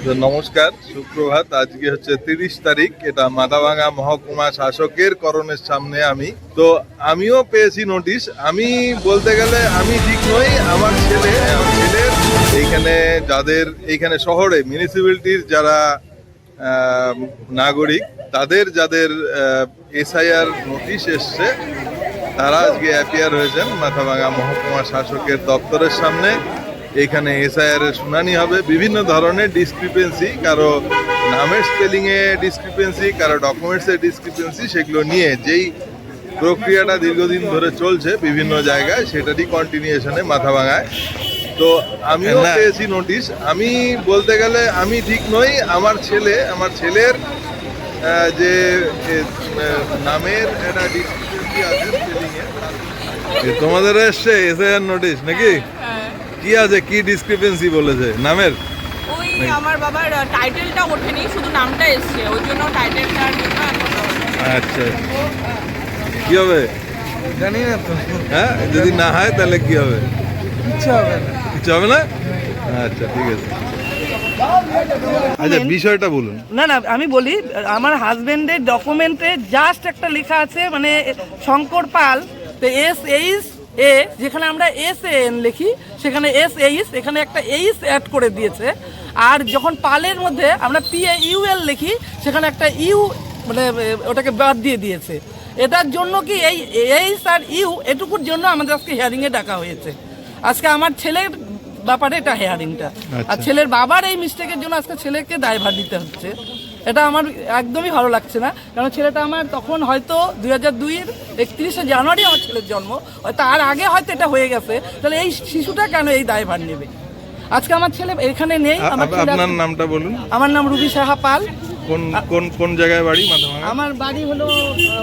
তো নমস্কার, সুপ্রভাত। আজকে হচ্ছে 30 তারিখ। এটা মাথাভাঙা মহকুমা শাসকের করণের সামনে আমিও পেয়েছি নোটিশ। আমি বলতে গেলে আমি ঠিক নই, আমার ছেলের এইখানে শহরে মিউনিসিপ্যালিটির যারা নাগরিক, যাদের এসআইআর নোটিশ এসছে, তারা আজকে অ্যাপিয়ার হয়েছেন মাথাভাঙা মহকুমা শাসকের দপ্তরের সামনে। এখানে এসআইআর এর শুনানি হবে। বিভিন্ন ধরনের ডিসক্রিপেন্সি, কারো নামের স্পেলিংয়ে ডিসক্রিপেন্সি, কারো ডকুমেন্টসের ডিসক্রিপেন্সি, সেগুলো নিয়ে যেই প্রক্রিয়াটা দীর্ঘদিন ধরে চলছে বিভিন্ন জায়গায়, সেটারই কন্টিনিউশনে মাথাভাঙায়। তো আমিও পেয়েছি নোটিশ। আমি বলতে গেলে আমি ঠিক নই, আমার ছেলের যে নামের একটা ডিসক্রিপেন্সি আছে স্পেলিংয়ে। তোমাদের এসছে এসআইআর নোটিশ নাকি? কি আছে, কি ডিসক্রিপেন্সি বলেছে নামের? ওই আমার বাবার টাইটেলটা ওঠেনি, শুধু নামটা এসছে, ওই জন্য টাইটেলটার জন্য। আচ্ছা, কি হবে জানি না তো। হ্যাঁ, যদি না হয় তাহলে কি হবে? কিচ্ছু হবে না। কিচ্ছু হবে না? আচ্ছা, ঠিক আছে। আচ্ছা, বিষয়টা বলুন। না না, আমি বলি, আমার হাজবেন্ডের ডকুমেন্টে জাস্ট একটা লেখা আছে, মানে শঙ্কর পাল, তো SH যেখানে আমরা SAN লিখি, সেখানে SH, এখানে একটা এইচ অ্যাড করে দিয়েছে। আর যখন পালের মধ্যে আমরা PAUL লিখি, সেখানে একটা ইউ, মানে ওটাকে বাদ দিয়ে দিয়েছে। এটার জন্য কি এই এইচ আর ইউ এটুকুর জন্য আমাদের আজকে হিয়ারিংয়ে ডাকা হয়েছে। আজকে আমার ছেলের ব্যাপারে এটা হিয়ারিংটা, আর ছেলের বাবার এই মিস্টেকের জন্য আজকে ছেলেকে দায়ভার দিতে হচ্ছে। এটা আমার একদমই ভালো লাগছে না, কারণ ছেলেটা আমার তখন হয়তো 2002-এর 31শে জানুয়ারি আমার ছেলের জন্ম, তার আগে হয়তো এটা হয়ে গেছে। তাহলে এই শিশুটা কেন এই দায়ভার নেবে? আজকে আমার ছেলে এখানে নেই। আপনার নামটা বলুন। আমার নাম রুবি সাহা পাল। কোন কোন কোন জায়গায় বাড়ি? মাথাভাঙা। আমার বাড়ি হলো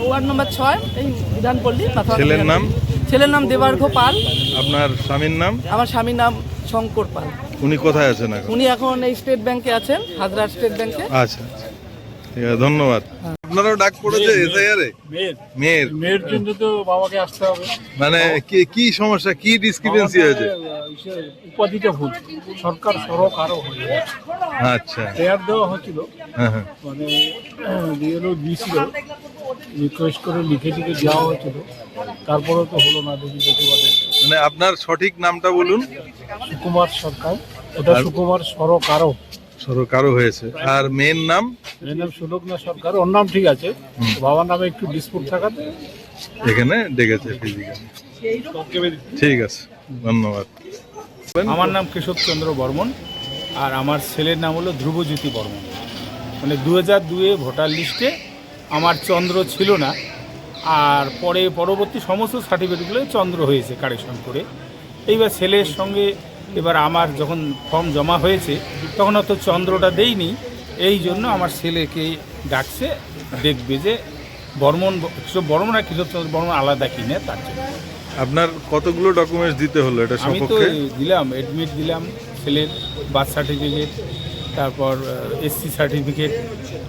ওয়ার্ড নম্বর 6, এই বিধানপল্লী। ছেলের নাম? ছেলের নাম দেবার্ঘ পাল। আপনার স্বামীর নাম? আমার স্বামীর নাম শঙ্কর পাল। উনি কোথায় আছেন এখন? উনি এখন এই স্টেট ব্যাংকে আছেন, হাজরা স্টেট ব্যাংকে। আচ্ছা, ঠিক আছে, ধন্যবাদ। আপনারও ডাক পড়েছে এসআইআর এ? মেয়ের জন্য তো বাবাকে আসতে হবে। মানে কি সমস্যা, কি ডিসক্রিপেন্সি হয়েছে? উপাধিটা ভুল, সরকার সড়ক আরো হয়ে গেছে। আচ্ছা, শেয়ার দেওয়া হচ্ছিল, হ্যাঁ হ্যাঁ, মানে বিএলও দিয়েছিল, রিকোয়েস্ট করে লিখে দেওয়া হচ্ছিল, তারপরেও তো হলো না। দেখি প্রতিবাদে। মানে আপনার সঠিক নামটা বলুন। সুকুমার সরকার, এটা সুকুমার সড়ক আরো সরকারও হয়েছে। আর মেয়ের নাম? এর নাম সুলগ্না সরকার। ওর নাম ঠিক আছে, বাবার নামে একটু ডিসপুট থাকাতে এখানে ডেকেছে ফিজিক্যাল। ঠিক আছে, ধন্যবাদ। আমার নাম কেশবচন্দ্র বর্মন, আর আমার ছেলের নাম হলো ধ্রুবজ্যোতি বর্মন। মানে 2002-এ ভোটার লিস্টে আমার চন্দ্র ছিল না, আর পরবর্তী সমস্ত সার্টিফিকেটগুলো চন্দ্র হয়েছে কারেকশন করে। এইবার ছেলের সঙ্গে এবার আমার যখন ফর্ম জমা হয়েছে তখন অত চন্দ্রটা দেইনি, এই জন্য আমার ছেলেকে ডাকছে, দেখবে যে বর্মন আর কেশবচন্দ্র বর্মন আলাদা কিনে, তার জন্য। আপনার কতগুলো ডকুমেন্টস দিতে হলো এটা আমি তো সপক্ষে? দিলাম, অ্যাডমিট দিলাম, ছেলের বার্থ সার্টিফিকেট, তারপর SC সার্টিফিকেট,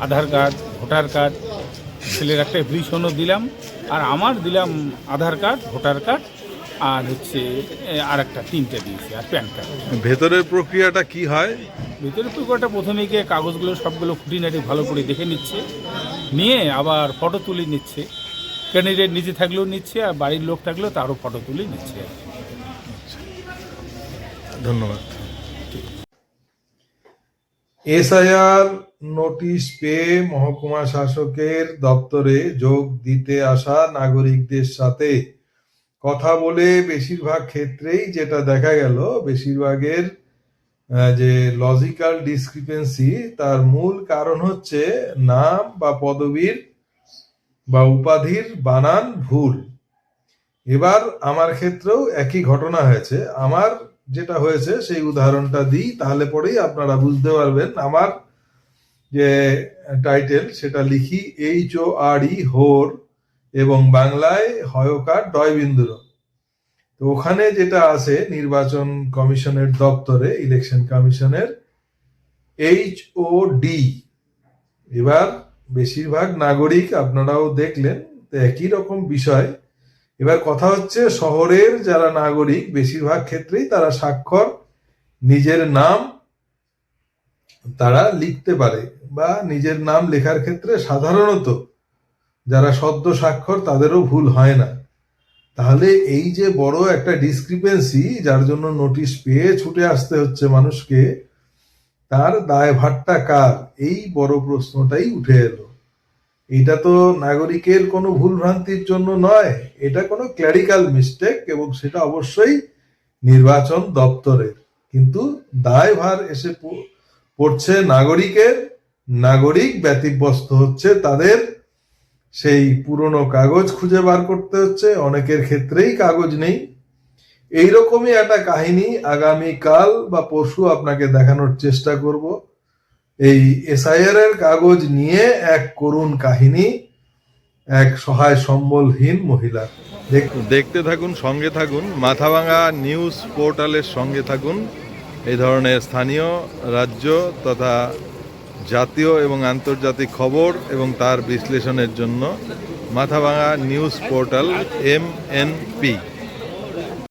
আধার কার্ড, ভোটার কার্ড, ছেলের একটা অ্যাপ্লিকেশনও দিলাম, আর আমার দিলাম আধার কার্ড, ভোটার কার্ড, আর আর একটা 3টে দিয়েছি, আর প্যান কার্ড। ভেতরের প্রক্রিয়াটা কি হয়? ভিতরের প্রক্রিয়াটা প্রথমে গিয়ে কাগজগুলো সবগুলো খুঁটিনাটি ভালো করে দেখে নিচ্ছে, নিয়ে আবার ফটো তুলে নিচ্ছে। ক্যান্ডিডেট নিজে থাকলেও নিচ্ছে, আর বাড়ির লোক থাকলেও তারও ফটো তুলে নিচ্ছে। ধন্যবাদ। এসআইআর নোটিশ পেয়ে মহকুমা শাসকের দপ্তরে যোগ দিতে আসা নাগরিকদের সাথে কথা বলে বেশিরভাগ ক্ষেত্রেই যেটা দেখা গেল, বেশিরভাগের যে লজিক্যাল ডিসক্রিপেন্সি, তার মূল কারণ হচ্ছে নাম বা পদবীর বা উপাধির বানান ভুল। এবার আমার ক্ষেত্রেও একই ঘটনা হয়েছে। আমার যেটা হয়েছে সেই উদাহরণটা দিই, তাহলে পরেই আপনারা বুঝতে পারবেন। আমার যে টাইটেল সেটা লিখি HORE, হোর, এবং বাংলায় হয়কার ডয়বিন্দুর। তো ওখানে যেটা আছে নির্বাচন কমিশনের দপ্তরে, ইলেকশন কমিশনের HOD। এবার বেশিরভাগ নাগরিক, আপনারাও দেখলেন, তো একই রকম বিষয়। এবার কথা হচ্ছে, শহরের যারা নাগরিক বেশিরভাগ ক্ষেত্রেই তারা স্বাক্ষর নিজের নাম তারা লিখতে পারে, বা নিজের নাম লেখার ক্ষেত্রে সাধারণত যারা সদ্য স্বাক্ষর তাদেরও ভুল হয় না। তাহলে এই যে বড় একটা ডিসক্রিপেন্সি, যার জন্য নোটিশ পেয়ে ছুটে আসতে হচ্ছে মানুষকে, তার দায়ভারটা কার? এই বড় প্রশ্নটাই উঠে এলো। এটা তো নাগরিকের কোনো ভুলভ্রান্তির জন্য নয়, এটা কোনো ক্ল্যারিক্যাল মিস্টেক, এবং সেটা অবশ্যই নির্বাচন দপ্তরের। কিন্তু দায়ভার এসে পড়ছে নাগরিকের। নাগরিক ব্যতিব্যস্ত হচ্ছে, তাদের সেই পুরনো কাগজ খুঁজে বার করতে হচ্ছে, অনেকের ক্ষেত্রেই কাগজ নেই। এইরকমই একটা কাহিনী আগামীকাল বা পরশু আপনাকে দেখানোর চেষ্টা করব। এই এসআইআর এর কাগজ নিয়ে এক করুণ কাহিনী এক সহায় সম্বলহীন মহিলা। দেখতে থাকুন, সঙ্গে থাকুন, মাথাভাঙা নিউজ পোর্টালের সঙ্গে থাকুন। এই ধরনের স্থানীয়, রাজ্য তথা জাতীয় এবং আন্তর্জাতিক খবর এবং তার বিশ্লেষণের জন্য মাথাভাঙা নিউজ পোর্টাল MNP।